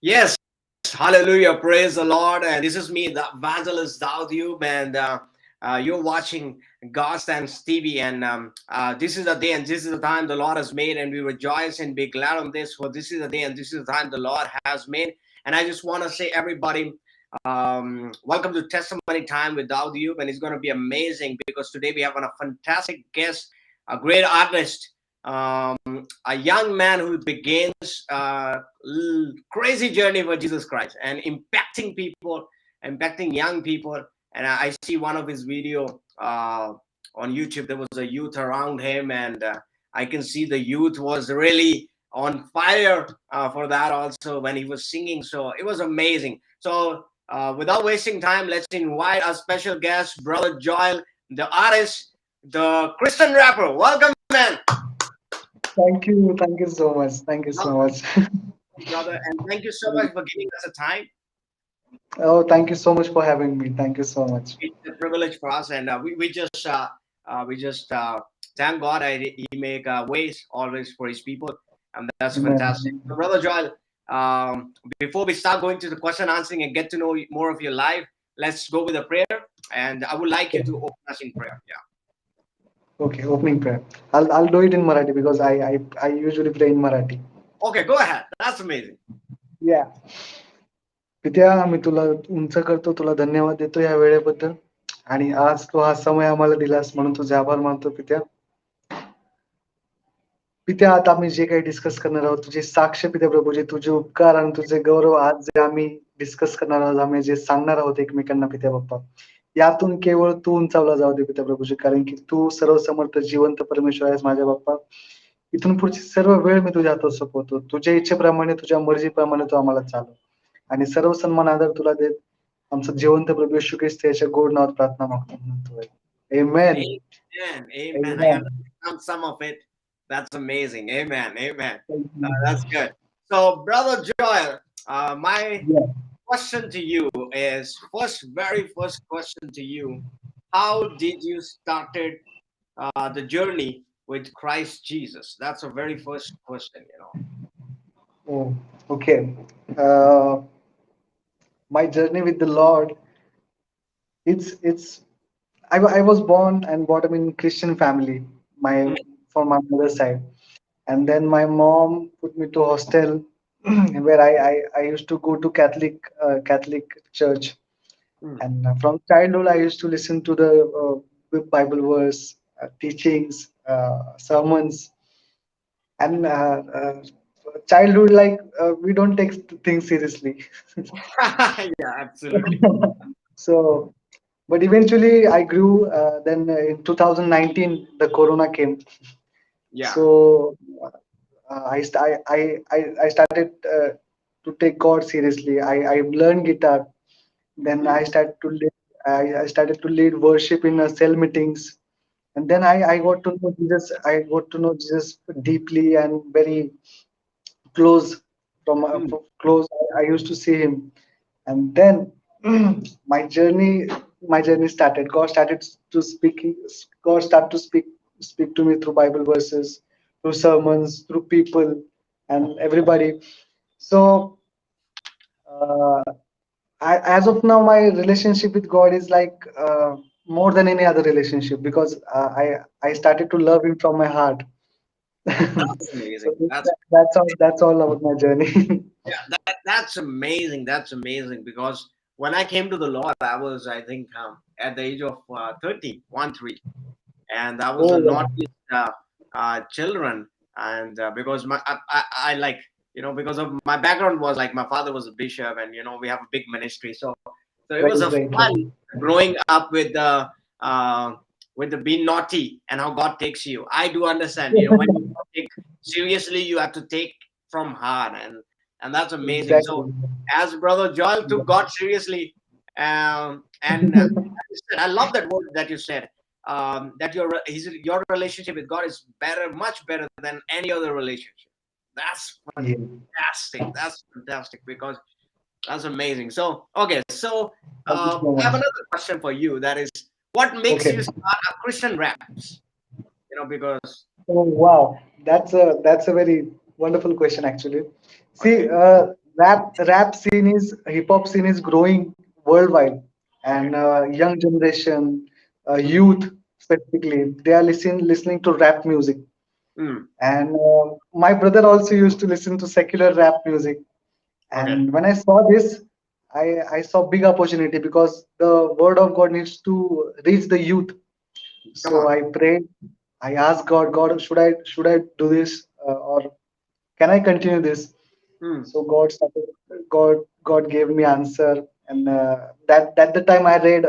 Yes, hallelujah, praise the Lord. And this is me, the evangelist Daud, and you're watching God's and Stevie. And this is the day and this is the time the Lord has made, and we rejoice and be glad on this. For this is the day and this is the time the Lord has made. And I just want to say, everybody, welcome to Testimony Time with Daud, and it's going to be amazing because today we have a fantastic guest, a great artist. A young man who begins crazy journey for Jesus Christ and impacting young people. And I see one of his video on YouTube. There was a youth around him, and I can see the youth was really on fire for that also when he was singing. So it was amazing. So without wasting time, let's invite our special guest, Brother Joel, the artist, the Christian rapper. Welcome, man. Thank you so much. Thank you so much. Brother, and thank you so much for giving us a time. Oh, thank you so much for having me. Thank you so much. It's a privilege for us, and we just thank God that He make ways always for His people, and that's fantastic. Amen. So, Brother Joel, before we start going to the question answering and get to know more of your life, let's go with a prayer, and I would like you Okay, to open us in prayer. Yeah. okay, opening prayer. I'll do it in Marathi because I usually pray in Marathi. Okay, go ahead. That's amazing. Yeah. पित्या मी तुला उंच करतो तुला धन्यवाद देतो या वेळेबद्दल आणि आज तू हा समय आम्हाला दिलास म्हणून तुझे आभार मानतो पित्या पित्या आता आम्ही जे काही डिस्कस करणार आहोत तुझे साक्ष पित्या प्रभू जे तुझे उपकार आणि तुझे गौरव आज जे आम्ही डिस्कस करणार आहोत आम्ही जे सांगणार आहोत एकमेकांना पित्या बाप्पा यातून केवळ तू उंचावला जाऊ दे पित्या प्रभूजी कारण की तू सर्वसमर्थ जिवंत परमेश्वर आहेस माझ्या बाप्पा इथून पुढची सर्व वेळ मी तुझ्या हातात सोपवतो तुझ्या इच्छेप्रमाणे तुझ्या मर्जीप्रमाणे तू आम्हाला चालव आणि सर्व सन्मान आदर तुला देत आमचं जिवंत प्रभू येशू ख्रिस्त याच्या गोड नावात प्रार्थना मागतो म्हणतोय Amen. Amen. Amen. I Amen. understand some of it. That's amazing. Amen. Amen. Thank you. That's good. So, Brother Joel, my Yeah. question to you is very first question to you. How did you started the journey with Christ Jesus? That's a very first question. Oh, okay. Uh, my journey with the Lord, it's I was born and brought up in Christian family, my from my mother's side, and then my mom put me to hostel where I used to go to Catholic church, Mm. and from childhood I used to listen to the Bible verse, teachings, sermons, and childhood like we don't take things seriously. Yeah, absolutely. So but eventually I grew. Then in 2019, the Corona came. Yeah. So I started to take God seriously. I learned guitar. Then Mm. I started to lead worship in cell meetings. And then I got to know Jesus. I got to know Jesus deeply and very close. Mm. From close, I used to see him. And then my journey my journey started. God started to speak to me through Bible verses, through sermons, through people and everybody. So uh, as of now my relationship with God is like more than any other relationship because I started to love him from my heart. That's So amazing. That's that's all about my journey. Yeah, that's amazing. That's amazing because when I came to the Lord, I was, I think, at the age of 30, 3, and I was Oh a wow. naughty children, and because I like, because of my background was like my father was a bishop, and we have a big ministry, so it was a Right. fun growing up with the being naughty and how God takes you. I do understand, when you take seriously, you have to take from heart, and that's amazing. So, Exactly. as Brother Joel took God seriously, and I love that word that you said. That your relationship with God is better, much better than any other relationship. That's Yeah. fantastic. That's fantastic because that's amazing. So, okay, so Thank you so I have much. another question for you. That is, what makes Okay. you start a Christian raps? Because Oh wow, that's a very wonderful question actually. See, okay, rap scene is hip hop scene is growing worldwide, Okay. and young generation, Mm, youth specifically, they are listening to rap music. mm, And my brother also used to listen to secular rap music. okay. And when I saw this, I saw big opportunity because the word of God needs to reach the youth. Come So on. I prayed. I asked God, God, should I do this, or can I continue this? Mm, So God gave me answer, and that the time I read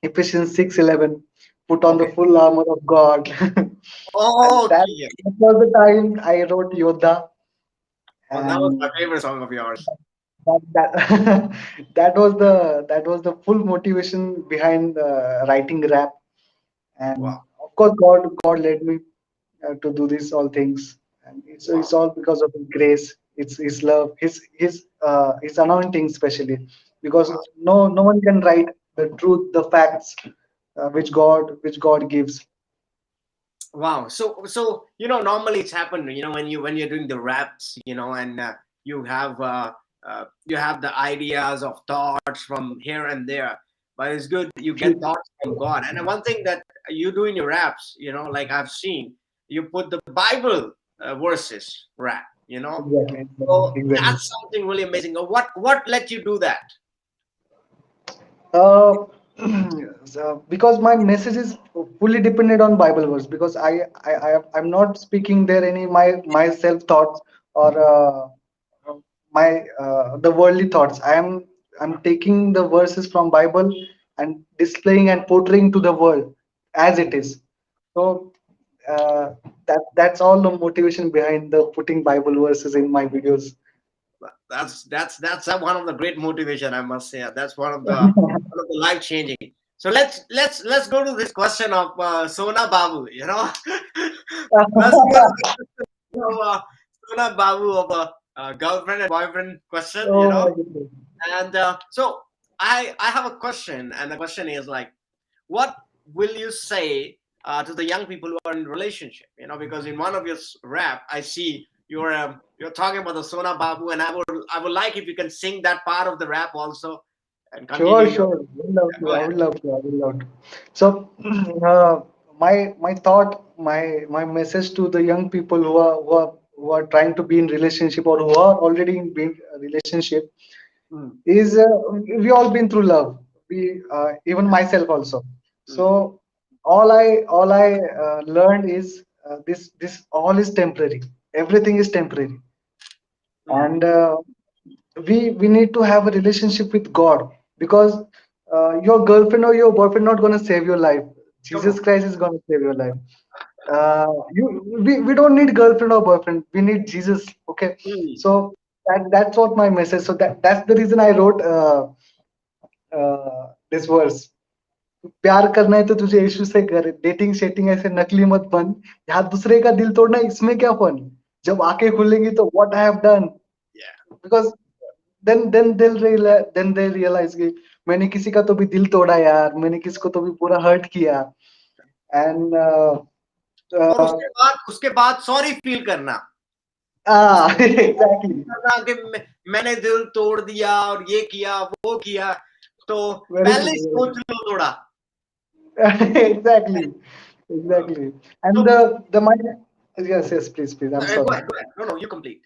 Ephesians 6:11, put on the okay. full armor of God, and Okay. that was the time I wrote Yoddha, Oh, that was and my favorite song of yours. that that was the full motivation behind writing rap. And Wow. of course, God led me to do this all things, and it's Wow. all because of His grace. It's His love, His anointing, especially because Wow. no one can write the truth, the facts, which God gives. Wow. So normally it's happened. When you're doing the raps, and you have the ideas of thoughts from here and there. But it's good that you get thoughts from God. And one thing that you do in your raps, like I've seen, you put the Bible verses rap. Exactly, So exactly. that's something really amazing. What let you do that? Uh, because my message is fully dependent on Bible verse. Because I'm not speaking there any my self thoughts or my the worldly thoughts. I'm taking the verses from Bible and displaying and portraying to the world as it is. So uh, that's all the motivation behind the putting Bible verses in my videos. That's one of the great motivation, I must say. That's one of the life changing. So let's go to this question of Sona Babu. Let's go to the question of Sona Babu of a girlfriend and boyfriend question. Oh my goodness. And so I have a question, and the question is like, what will you say to the young people who are in relationship? Because in one of your rap, I see you're talking about the Sona Babu, and I would like if you can sing that part of the rap also and continue Sure, your. sure. Would love Yeah, to. go I ahead. would love to. I would love to. So, my thought, my message to the young people who are trying to be in relationship or who are already in being relationship Mm, is we all been through love. We even myself also. mm, So all I learned is this all is temporary. Everything is temporary, mm. and we need to have a relationship with God, because your girlfriend or your boyfriend not gonna save your life. Come on. Jesus Christ is gonna save your life. We don't need girlfriend or boyfriend. We need Jesus. Okay, Mm. so that's what my message. So that's the reason I wrote this verse. प्यार करना है तो तुझे यीशु से कर, dating शेटिंग ऐसे नकली मत बन, यहाँ दूसरे का दिल तोड़ना इसमें क्या फन, जब आंखें खुलेंगी तो what I have done. Yeah. Because then they realize कि मैंने किसी का तो भी दिल तोड़ा यार, मैंने किसको तो भी पूरा हर्ट किया. एंड और उसके बाद सॉरी फील करना। एग्जैक्टली. कि मैंने दिल तोड़ दिया और ये किया वो किया, तो वेरी पहले ही ट्रू. सोच लो थोड़ा। Exactly, exactly. And So the my yes, yes, please, I'm go sorry. ahead, go ahead. No, you complete.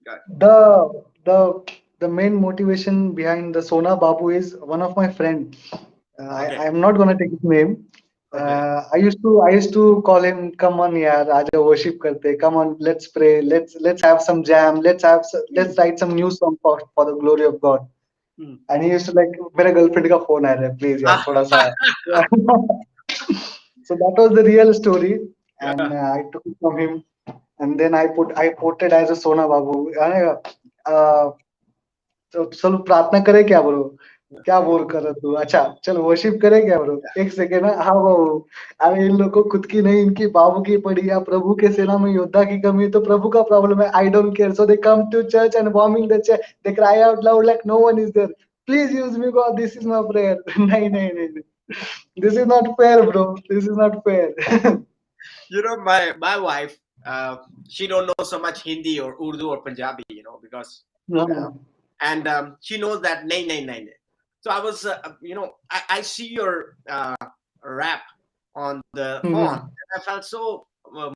Go ahead. The main motivation behind the Sona Babu is one of my friend. Okay. I am not gonna take his name. Okay. I used to call him. Come on, yaar, aaja worship karte. Come on, let's pray. Let's have some jam. Hmm. Let's write some new song for the glory of God. Hmm. And he used to like, मेरे girlfriend का phone आ रहा है, please यार थोड़ा सा. So that was the real story, and Yeah. I took it from him, and then I put it as a Sona Babu. Uh, तो चलो प्रार्थना करे क्या ब्रो, क्या बोल कर रहा तू, अच्छा चलो वर्शिप करे क्या ब्रो, एक सेकेंड ना, हाँ बाबू. अरे इन लोग को खुद की नहीं, इनकी बाबू की पड़ी है, प्रभु के सेना में योद्धा की कमी है, तो प्रभु का प्रॉब्लम है, I don't care. So they come to church and warming the church, they cry out loud like no one is there, please use me God, this is my prayer. नहीं नहीं नहीं, this is not fair bro, this is not fair. My wife, she don't know so much Hindi or Urdu or Punjabi, because uh, No. and she knows that nay, nay, nay, nay. So I was, I see your rap on the phone, Mhm. and I felt so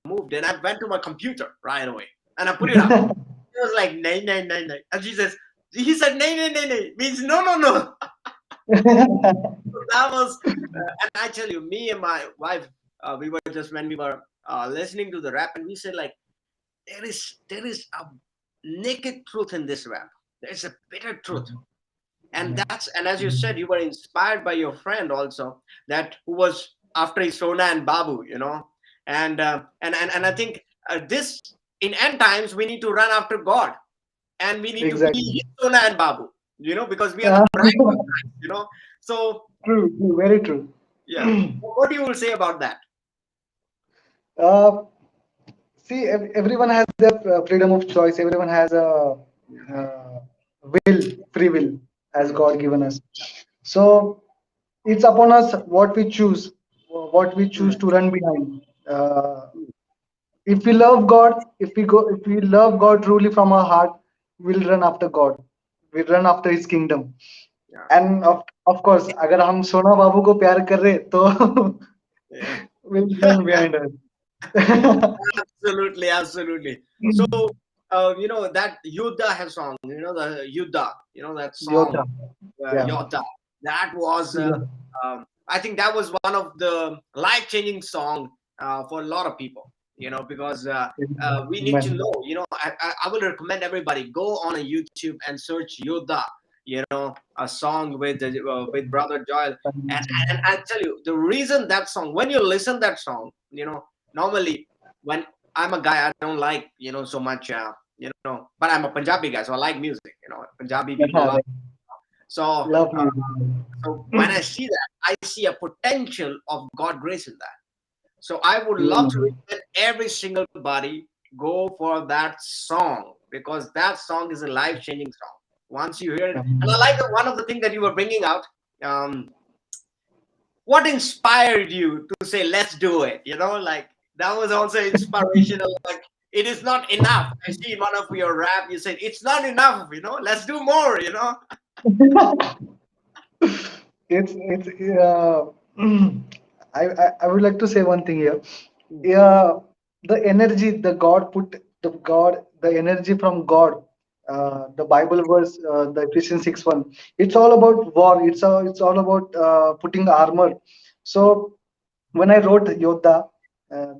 moved, and I went to my computer right away, and I put it up. It was like nay, nay, nay, nay, and he said nay, nay, nay, nay, means no, no, no. So that was, and I tell you, me and my wife, we were just when we were listening to the rap, and we said like, there is a naked truth in this rap. There's a bitter truth, and as you said, you were inspired by your friend also, that who was after his Sona and Babu, and I think this in end times we need to run after God, and we need to be Exactly. his Sona and Babu, because we are the Uh, bride of Christ. So True, true, very true. yeah, what do you will say about that? Uh, See, everyone has their freedom of choice. Everyone has a uh, free will, as God given us. So it's upon us what we choose Hmm. to run behind. If we love God, if we love God truly from our heart, we'll run after God. We'll run after His kingdom. Yeah, And of course, अगर हम सोना बाबू को प्यार कर रहे तो yeah. we'll run behind us. Absolutely, absolutely. So, that Yuddha has song, the Yuddha, that song, Yota, yeah. Yoddha. That was, I think that was one of the life-changing song for a lot of people, because we need to Amen. know, I will recommend everybody go on a YouTube and search Yuddha, a song with Brother Joel. And I tell you, the reason that song, when you listen that song, normally when I'm a guy, I don't like so much but I'm a Punjabi guy, so I like music. Punjabi people love. So Love uh, music. so when I see that, I see a potential of God grace in that. So I would love to Mm. recommend every single body go for that song, because that song is a life changing song. Once you hear it, and I like one of the things that you were bringing out. Um, what inspired you to say let's do it, like that was also inspirational, like it is not enough. I see in one of your rap you said it's not enough, let's do more. It's I would like to say one thing here. Yeah, the energy the energy from God, the Bible verse, the Ephesians 6:1. It's all about war. It's all about putting armor. So when I wrote Yodha,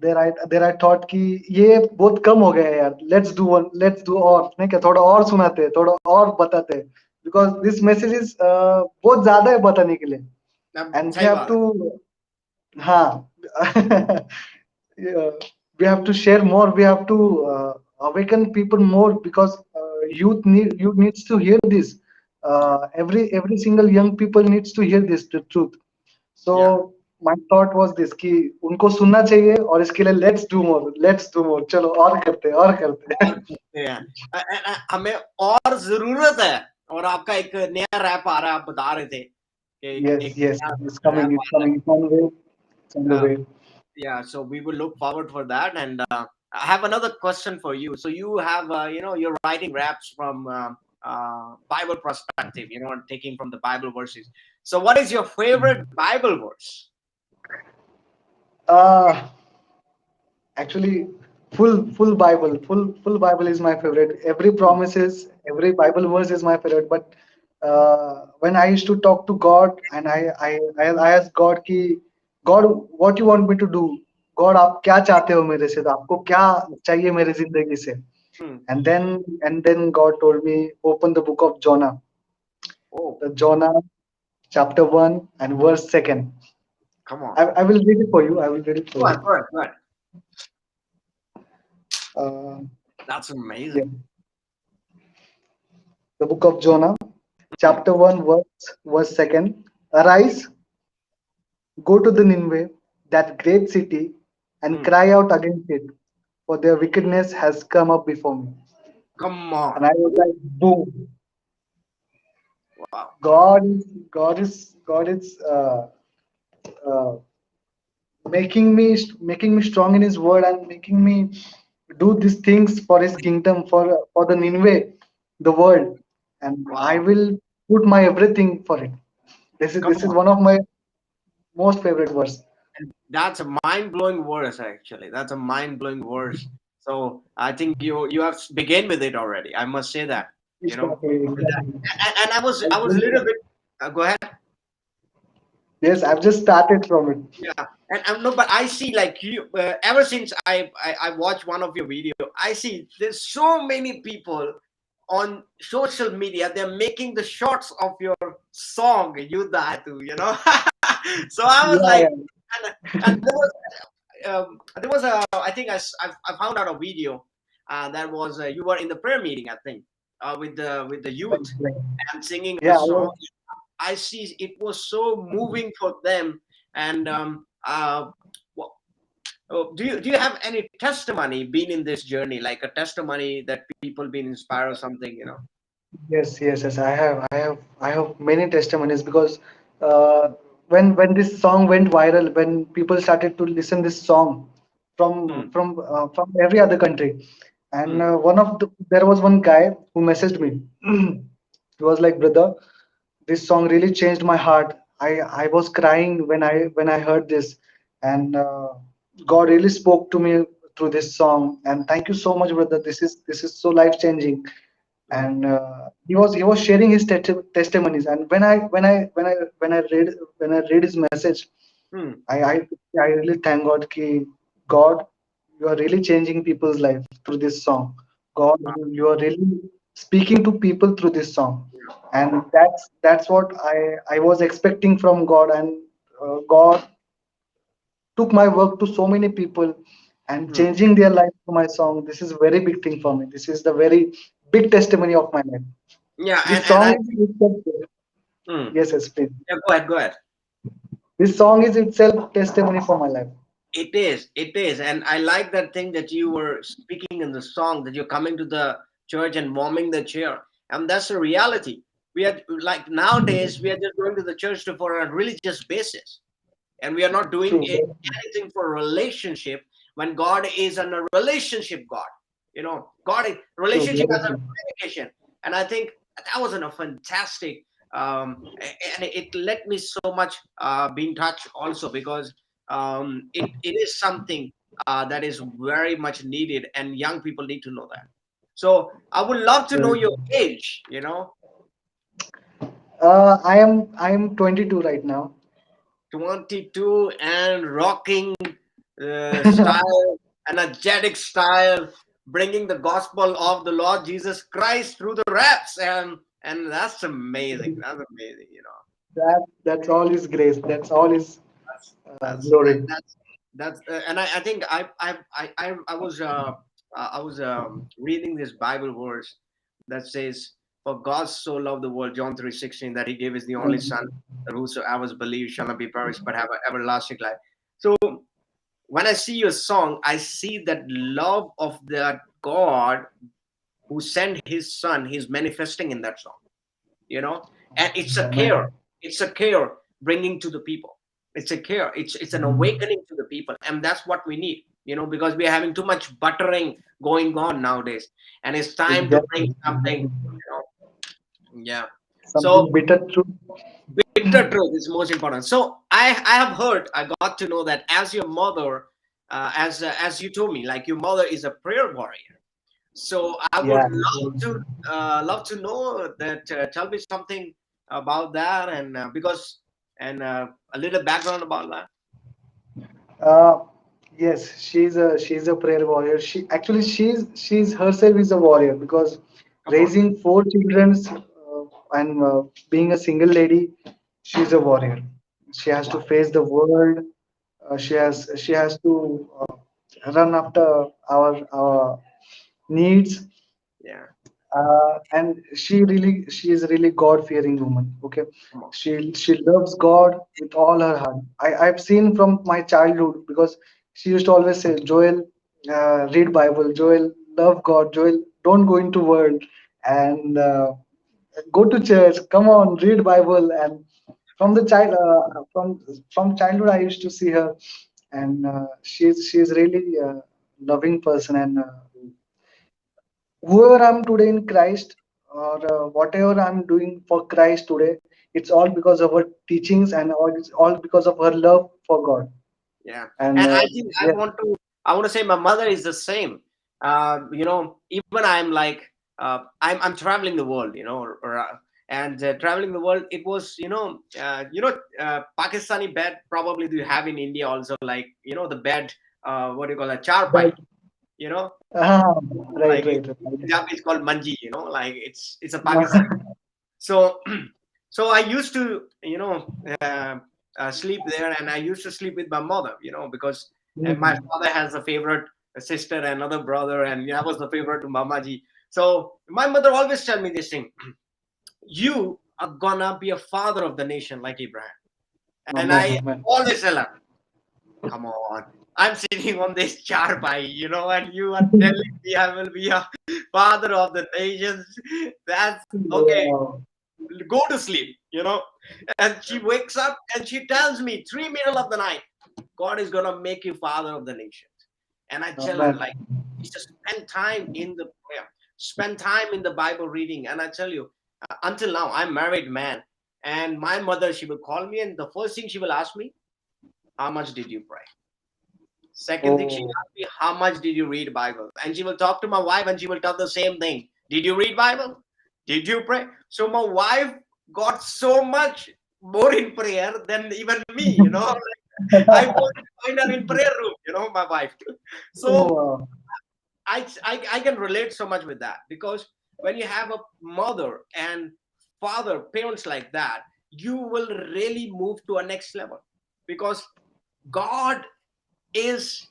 there I thought कि ये बहुत कम हो गया है यार. Let's do और नहीं क्या थोड़ा और सुनाते हैं, थोड़ा और बताते हैं. Because this message is बहुत ज्यादा है बताने के लिए. And we सही have बात है. to हाँ yeah, we have to share more. We have to awaken people more because youth needs to hear this. Every single young people needs to hear this the truth. Yeah. So my thought was this कि उनको सुनना चाहिए और इसके लिए let's do more चलो और करते और करते हैं. हमें और जरूरत है. और आपका एक नया रैप आ रहा है, आप बता रहे थे कि yes एक yes नया it's coming रैप it's आ रहा coming it's on the way it's on the है. way. Yeah, so we will look forward for that. And I have another question for you. So you have, you're writing raps from Bible perspective, taking from the Bible verses. So what is your favorite Bible verse? Uh, Actually, full Bible is my favorite. Every promises, every Bible verse is my favorite. But when I used to talk to God and I asked God कि God, what you want me to do? God, आप क्या चाहते हो मेरे से? तो आपको क्या चाहिए मेरी जिंदगी से? Hmm. And then God told me open the book of Jonah, Oh, the Jonah chapter 1 and verse 2. come on. I will read it for you. I will read it for Go ahead, you. go ahead, go ahead. Uh, That's amazing. yeah, the book of Jonah. Hmm. Chapter 1, verse 2. Arise, go to the Nineveh, that great city, and Hmm. cry out against it, for their wickedness has come up before me. Come on. And I was like, boom. Wow. God is uh, making me strong in His word and making me do these things for His kingdom, for the Nineveh. the world, and I Wow. will put my everything for it. Come This is on. one of my most favorite verse. That's a mind-blowing verse, actually. That's a mind-blowing verse. So I think you have begun with it already. I must say that, you know, Exactly, with that. exactly. And I was a I've little just- bit. Go ahead. yes, I've just started from it. Yeah, and no, but I see like you. Ever since I watched one of your video, I see there's so many people on social media. They're making the shots of your song "Yuddha Tu," you know. So I was Yeah, like, yeah. and there was a I think I found out a video that was you were in the prayer meeting, I think, with the Like, youth like, and singing a yeah, I song. was, I see it was so moving for them. And wha- do you have any testimony been in this journey, like a testimony that people been inspired or something, yes, yes, yes. I have many testimonies because uh, when this song went viral, when people started to listen this song Hmm, from every other country, and hmm, there was one guy who messaged me. He was like, brother, this song really changed my heart. I was crying when I heard this, and God really spoke to me through this song. And thank you so much, brother. This is so life changing. hmm, And he was sharing his testimonies. And when I read his message, hmm. I I really thank God ki God, you are really changing people's life through this song. God, Wow. you are really speaking to people through this song, and that's what I was expecting from God, and God took my work to so many people and Hmm. changing their life through my song. This is a very big thing for me. This is the very big testimony of my life. Yeah, and This and song I is think itself, hmm. yes, yes, please. Yeah, go ahead. This song is itself testimony for my life. It is, and I like that thing that you were speaking in the song, that you're coming to the church and warming the chair, and that's a reality. We are like nowadays we are just going to the church for a religious basis, and we are not doing True, very anything for relationship, when God is a relationship God. God is true, relationship very as a true. communication. And I think that was a fantastic, and it let me so much be in touch also, because it is something that is very much needed, and young people need to know that. So I would love to know Very your true. age. I am 22 right now. 22 and rocking style, energetic style, bringing the gospel of the Lord Jesus Christ through the raps, and that's amazing. That's amazing. That's all His grace. That's all His That's that's glory. and I think I was reading this Bible verse that says, "For God so loved the world," John 3:16, that He gave His the only Son, that whosoever believes shall not be perished but have an everlasting life. So when I see your song, I see that love of that God who sent His Son. He's manifesting in that song, and it's a care. Amen. It's a care bringing to the people. It's a care. It's an awakening to the people, and that's what we need. Because we are having too much buttering going on nowadays, and it's time to bring Exactly. something. Exactly. Yeah. So Something bitter truth. bitter truth is most important. So I have heard, I got to know that as your mother, as you told me, like your mother is a prayer warrior. So I would Yeah. love to know that. Tell me something about that, and a little background about that. Uh, yes, she's a prayer warrior. She's herself is a warrior because Come on. raising four children and being a single lady, she's a warrior. She has to Wow. face the world. She has to run after our needs, Yeah. and she is really God fearing woman. Okay, Come on. she loves God with all her heart. I've seen from my childhood because she used to always say, Joel, read Bible. Joel, love God. Joel, don't go into world, and go to church. Come on, read Bible. And from the child from childhood I used to see her, and she's really loving person, and whoever I'm today in Christ, or whatever I'm doing for Christ today, it's all because of her teachings and all because of her love for God. Yeah, And and I think yes, I want to say my mother is the same. Even I'm like I'm traveling the world, and traveling the world. It was Pakistani bed. Probably do you have in India also, like the bed. What do you call that? Charpai. right, You know, ah, right, like in right, right. Punjabi it's called manji. Like it's a Pakistani. So so I used to sleep there, and I used to sleep with my mother, because my Mhm. father has a favorite sister and another brother, and I was the favorite to mamaji. So my mother always tell me this thing: you are gonna be a father of the nation like Ibrahim. And Amen, I amen. always tell her, come on, I'm sitting on this charpai, and you are telling me I will be a father of the nations. That's okay. Wow. Go to sleep, and she wakes up and she tells me, three middle of the night, God is gonna make you father of the nations. And I tell her, Amen. like, she just spend time in the prayer, spend time in the Bible reading. And I tell you, until now, I'm married man, and my mother, she will call me, and the first thing she will ask me, how much did you pray? Second thing, she Oh, asked me, how much did you read Bible? And she will talk to my wife, and she will tell the same thing. Did you read Bible? Did you pray? So my wife got so much more in prayer than even me, I want to find her in prayer room, my wife. oh, So wow. I can relate so much with that, because when you have a mother and father, parents like that, you will really move to a next level, because God is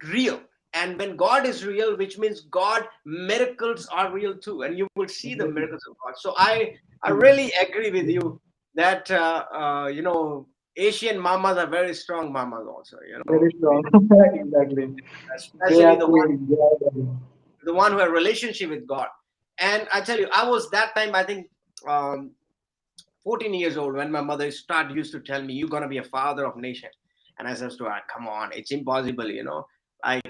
real. And when God is real, which means God miracles are real too, and you will see the miracles of God. So I really agree with you that Asian mamas are very strong mamas also, Very strong. Exactly. They especially have to. They are. the one who have relationship with God. And I tell you, I was that time, I think, um, 14 years old, when my mother used to tell me, you're going to be a father of nation. And I said to her, come on, it's impossible, like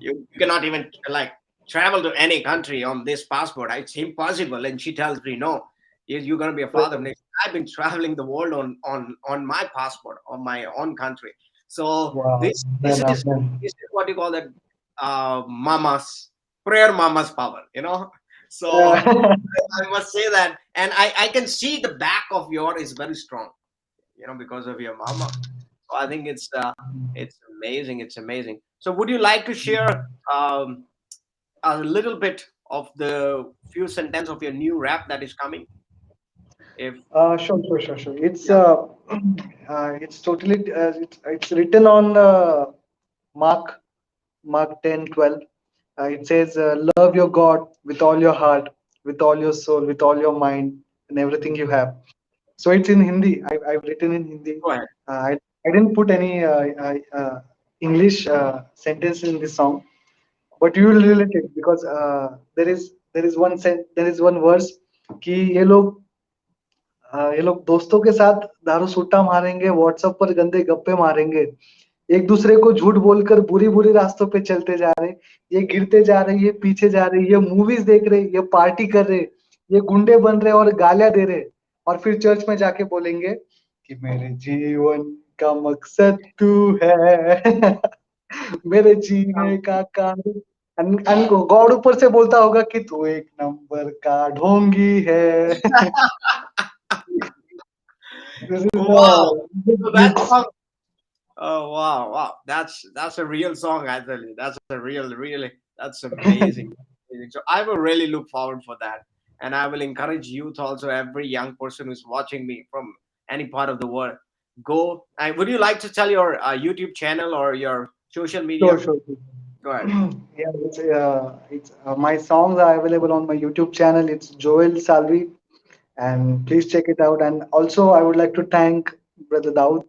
you cannot even like travel to any country on this passport. It's impossible. And she tells me, no, you're going to be a father of Right. nation. I've been traveling the world on my passport, on my own country. So Wow. this this Amen, is amen. this is what you call that, mama's prayer, mama's power, so Yeah. I must say that, and I can see the back of your is very strong, because of your mama. So I think it's amazing. It's amazing. So would you like to share a little bit of the few sentence of your new rap that is coming? If Sure, sure, sure, sure. It's yeah, it's totally it's written on Mark Mark 10:12. It says, "Love your God with all your heart, with all your soul, with all your mind, and everything you have." So it's in Hindi. I've written in Hindi. go ahead. I didn't put any English sentence in this song, but you will relate it because there is one verse कि ये लोग दोस्तों के साथ दारू सूट्टा मारेंगे, WhatsApp पर गंदे गप्पे मारेंगे, एक दूसरे को झूठ बोलकर बुरी बुरी रास्तों पे चलते जा रहे, ये गिरते जा रहे, ये पीछे जा रहे, ये मूवीज देख रहे, ये पार्टी कर रहे, ये गुंडे बन रहे और गालियां दे रहे, और फिर चर्च में जाके बोलेंगे कि मेरे जीवन का मकसद तू है मेरे जीने का कारण, गॉड ऊपर से बोलता होगा कि तू एक नंबर का ढोंगी है This is Oh, wow. the So that mix. song. Oh wow, wow. That's a real song, I tell you. That's a real, really, that's amazing. Amazing. So I will really look forward for that. And I will encourage youth also, every young person who's watching me from any part of the world. Go. Would you like to tell your YouTube channel or your social Sure, media? sure. Go ahead. Yeah, it's my songs are available on my YouTube channel. It's Joel Salvi, and please check it out. And also, I would like to thank Brother Daud.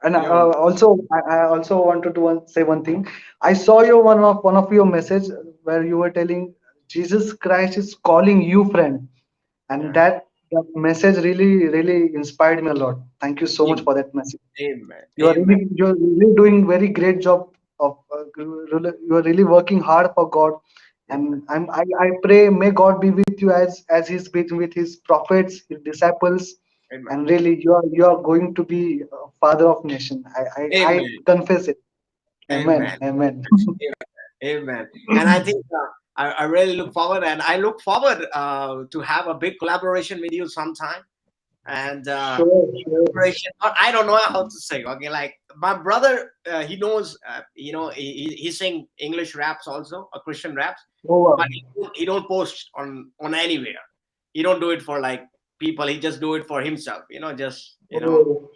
And You're I also wanted to say one thing. I saw your one of your message where you were telling Jesus Christ is calling you friend, and yeah. that message really inspired me a lot. Thank you so much Amen. for that message. Amen. Amen. You're really doing very great job of you are really working hard for God. And I pray, may God be with you as He's been with His prophets, His disciples, Amen. and really you are going to be a father of nation. I Amen. confess it. Amen. Amen. Amen. Amen. And I think I really look forward, and I look forward to have a big collaboration with you sometime. And Sure, sure. collaboration, I don't know how to say. Okay, like my brother, he knows. He sing English raps also, Christian raps, Oh, wow. but he don't post on anywhere. He don't do it for like people. He just do it for himself. Just Oh,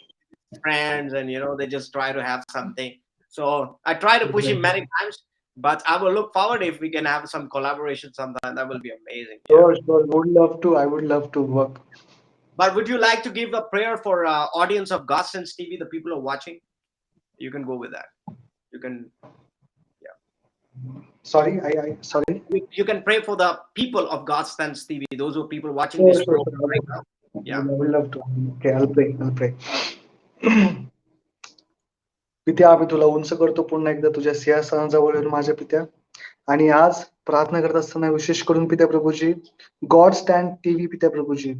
friends, and they just try to have something. So I try to push him exactly. many times, but I will look forward if we can have some collaboration sometime. That will be amazing. Yeah. Sure, sure. Would love to. I would love to work. But would you like to give a prayer for audience of God Sense TV, the people who are watching? You can go with that. You can, yeah. Sorry, I sorry. You can pray for the people of God Sense TV, those who are people watching Sure, this sure, program sure. right now. Yeah. I would love to. Okay, I'll pray. I'll pray. पित्या, आम्ही तुला उंच करतो पुन्हा एकदा तुझ्या सिंहासनाजवळ येऊन माझ्या पित्या. आणि आज प्रार्थना करत असताना विशेष करून पित्या प्रभूजी, गॉड स्टँड टीव्ही पित्या प्रभूजी,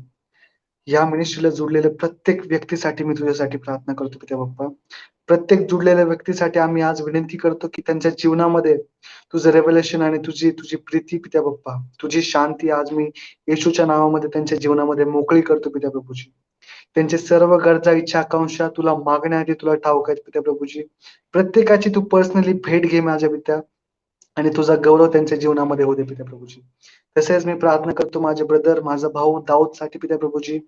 या मिनिस्ट्रीला जुडलेल्या प्रत्येक व्यक्तीसाठी मी तुझ्यासाठी प्रार्थना करतो पित्या बाप्पा. प्रत्येक जुडलेल्या व्यक्तीसाठी आम्ही आज विनंती करतो की त्यांच्या जीवनामध्ये तुझं रेव्हलेशन आणि तुझी तुझी प्रीती पित्या बाप्पा, तुझी शांती आज मी येशूच्या नावामध्ये त्यांच्या जीवनामध्ये मोकळी करतो पित्या प्रभूजी. त्यांचे सर्व गरजा, इच्छा, आकांक्षा तुला मागण्याआधी तुला ठाऊक आहेत पित्या प्रभूजी. प्रत्येकाची तू पर्सनली भेट घे माझ्या पित्या, आणि तुझा गौरव त्यांच्या जीवनामध्ये होऊ दे पित्या प्रभूजी. तसेच मी प्रार्थना करतो माझे ब्रदर, माझा भाऊ दाऊद साठी पित्या प्रभूजी,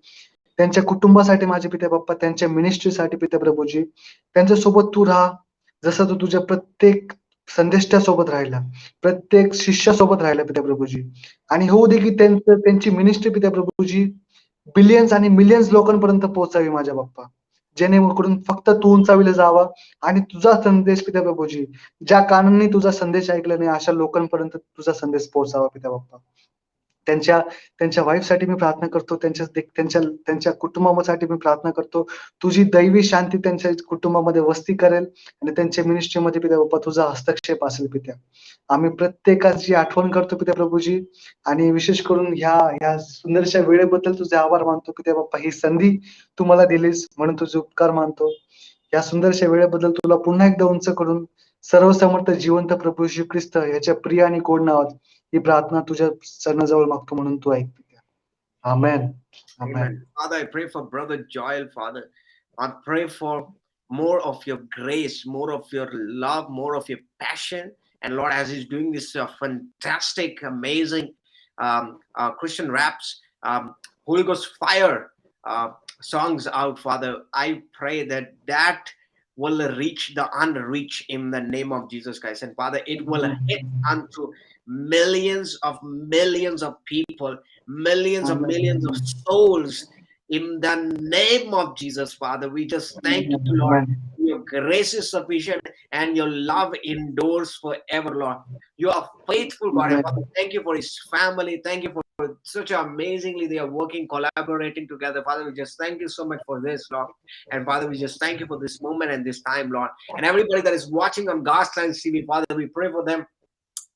त्यांच्या कुटुंबासाठी माझे पित्या बाप्पा, त्यांच्या मिनिस्ट्रीसाठी पित्या प्रभूजी. त्यांच्या सोबत तू राहा, जसं तू तुझ्या प्रत्येक संदेष्टासोबत राहिला, प्रत्येक शिष्यासोबत राहिला पित्या प्रभूजी. आणि होऊ दे की त्यांची मिनिस्ट्री पित्या प्रभूजी बिलियन्स आणि मिलियन्स लोकांपर्यंत पोहोचावी माझ्या बाप्पा, जेणेकरून फक्त तू उंचाविला जावा आणि तुझा संदेश पित्या प्रभूजी, ज्या कानांनी तुझा संदेश ऐकला नाही अशा लोकांपर्यंत तुझा संदेश पोहोचावा पित्या बाप्पा. त्यांच्या त्यांच्या वाईफसाठी मी प्रार्थना करतो, त्यांच्या त्यांच्या कुटुंबासाठी मी प्रार्थना करतो. तुझी दैवी शांती त्यांच्या कुटुंबामध्ये वस्ती करेल आणि त्यांच्या मिनिस्ट्रीमध्ये पित्या बाप्पा तुझा हस्तक्षेप असेल पित्या. आम्ही प्रत्येकाची आठवण करतो पित्या प्रभूजी, आणि विशेष करून ह्या सुंदरशा वेळेबद्दल तुझे आभार मानतो पित्या बाप्पा. ही संधी तू मला दिलीस म्हणून तुझे उपकार मानतो. या सुंदरशा वेळेबद्दल तुला पुन्हा एकदा उंच करून सर्वसमर्थ जिवंत प्रभू येशू ख्रिस्त याच्या प्रिय आणि गोड नावात ही प्रार्थना तुझ्या चरणाजवळ मागतो म्हणून तू ऐक. आमेन. आमेन. Amen. Father, I pray for Brother Joel, Father. I pray for more of your grace, more of your love, more of your passion. And Lord, as he's doing this fantastic, amazing Christian raps, Holy Ghost fire songs out, Father, I pray that will reach the unreached in the name of Jesus Christ. And Father, it will hit unto millions of people, millions of millions of Amen. souls in the name of Jesus, Father. We just thank you, Lord. Amen. Your grace is sufficient and your love endures forever, Lord. You are faithful, God. And Amen. Father, thank you for his family. Thank you for such amazingly they are working, collaborating together. Father, we just thank you so much for this, Lord. And Father, we just thank you for this moment and this time, Lord. And everybody that is watching on God's Time TV, Father, we pray for them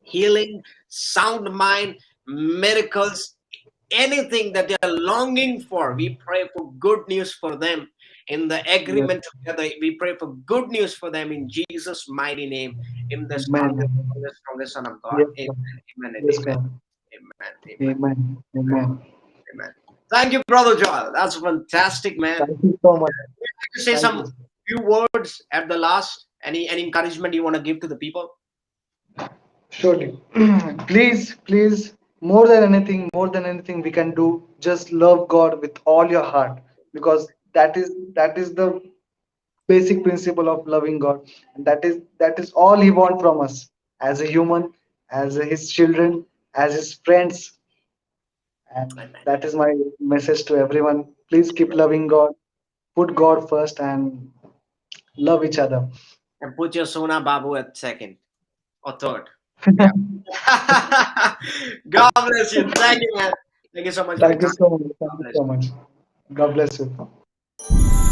healing, sound mind, miracles, anything that they are longing for. We pray for good news for them in the Yes. agreement together. We pray for good news for them in Jesus' mighty name, in the strongest, Amen. strongest, strongest Son of God. Yes, Amen, God. amen, and Yes, amen, God. amen, amen, Amen. Amen. amen. Thank you, Brother Joel. That's fantastic, man. Thank you so much. Would you like to say Thank some you. few words at the last? Any encouragement you want to give to the people? Surely. Please, more than anything we can do, just love God with all your heart, because that is the basic principle of loving God. And that is all He wants from us as a human, as His children, as His friends. And Amen. that is my message to everyone. Please keep loving God, put God first, and love each other. And put your Sona Babu at second or third. Yeah. God bless you. Thank you, man. Thank you so much for your Thank you time. so much. God Thank you bless so you. much. God bless you.